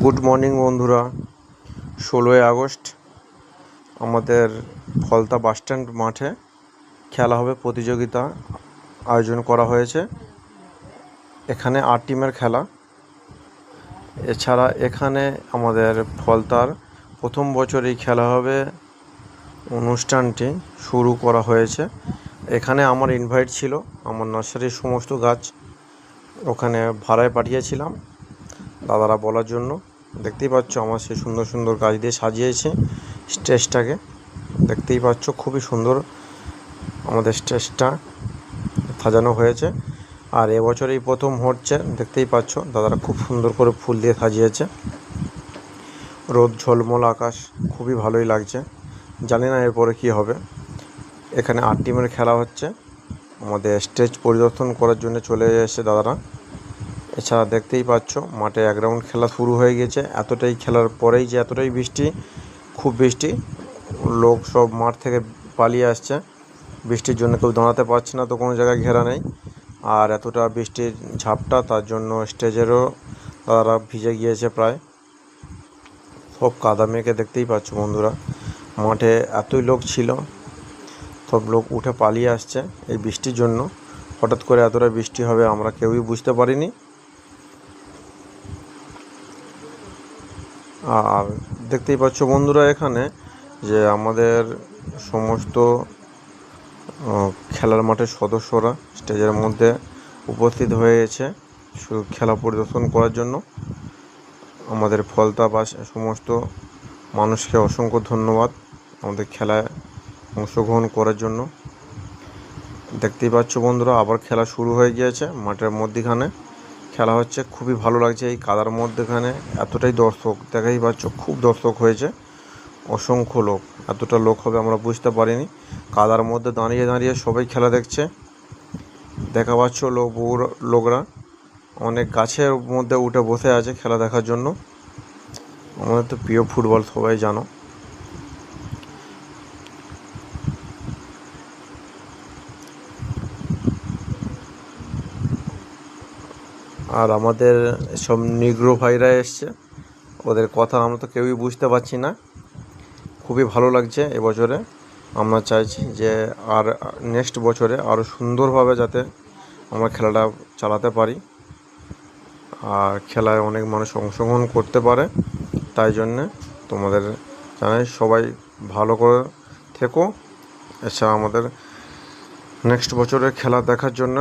Good morning বন্ধুরা। 16ই August আমাদের Falta bus stand মাঠে খেলা হবে, প্রতিযোগিতা আয়োজন করা হয়েছে। এখানে 8 টিমের খেলা। এছাড়া এখানে আমাদের ফলতার প্রথম বছরই খেলা হবে অনুষ্ঠানটি শুরু করা হয়েছে। এখানে আমার ইনভাইট ছিল, আমার নার্সারির সমস্ত গাছ ওখানে ভাড়ায় পাঠিয়েছিলাম দাদারা বলার জন্য। দেখতেই পাচ্ছ আমার সেই সুন্দর সুন্দর গাছ দিয়ে সাজিয়েছে স্টেজটাকে। দেখতেই পাচ্ছ খুবই সুন্দর আমাদের স্টেজটা সাজানো হয়েছে। আর এবছর এই প্রথম হচ্ছে, দেখতেই পাচ্ছ দাদারা খুব সুন্দর করে ফুল দিয়ে সাজিয়েছে। রোদ ঝলমল আকাশ, খুবই ভালোই লাগছে। জানি না এরপরে কী হবে। এখানে 8 টিমের খেলা হচ্ছে। আমাদের স্টেজ পরিদর্শন করার জন্য চলে এসেছে দাদারা। এছাড়া দেখতেই পাচ্ছ মাঠে 1 রাউন্ড খেলা শুরু হয়ে গেছে। এতটাই খেলার পরেই যে এতটাই বৃষ্টি, খুব বৃষ্টি, লোক সব মাঠ থেকে পালিয়ে আসছে। বৃষ্টির জন্য কেউ দাঁড়াতে পারছে না, তো কোনো জায়গায় ঘেরা নেই। আর এতটা বৃষ্টির ঝাপটা, তার জন্য স্টেজেরও তারা ভিজে গিয়েছে প্রায়, সব কাদা মেঘে। দেখতেই পাচ্ছ বন্ধুরা, মাঠে এতই লোক ছিল, সব লোক উঠে পালিয়ে আসছে এই বৃষ্টির জন্য। হঠাৎ করে এতটা বৃষ্টি হবে আমরা কেউই বুঝতে পারিনি। আর দেখতেই পাচ্ছ বন্ধুরা এখানে যে আমাদের সমস্ত খেলার মাঠের সদস্যরা স্টেজের মধ্যে উপস্থিত হয়ে গেছে শুধু খেলা পরিদর্শন করার জন্য। আমাদের ফলতা বা সমস্ত মানুষকে অসংখ্য ধন্যবাদ আমাদের খেলায় অংশগ্রহণ করার জন্য। দেখতেই পাচ্ছ বন্ধুরা আবার খেলা শুরু হয়ে গিয়েছে, মাঠের মধ্যিখানে খেলা হচ্ছে। খুবই ভালো লাগছে এই কাদার মধ্যেখানে, এতটাই দর্শক, দেখাই পাচ্ছ খুব দর্শক হয়েছে, অসংখ্য লোক। এতটা লোক হবে আমরা বুঝতে পারিনি। কাদার মধ্যে দাঁড়িয়ে দাঁড়িয়ে সবাই খেলা দেখছে। দেখা পাচ্ছ লোকরা অনেক গাছের মধ্যে উঠে বসে আছে খেলা দেখার জন্য। আমাদের তো প্রিয় ফুটবল, সবাই জানো। আর আমাদের সব নিগ্রো ভাইরা এসছে, ওদের কথা আমরা তো কেউই বুঝতে পারছি না। খুবই ভালো লাগছে এবছরে। আমরা চাইছি যে আর নেক্সট বছরে আরও সুন্দরভাবে যাতে আমরা খেলাটা চালাতে পারি, আর খেলায় অনেক মানুষ অংশগ্রহণ করতে পারে। তাই জন্যে তোমাদের জানাই সবাই ভালো করে থেকো। এছাড়া আমাদের নেক্সট বছরের খেলা দেখার জন্য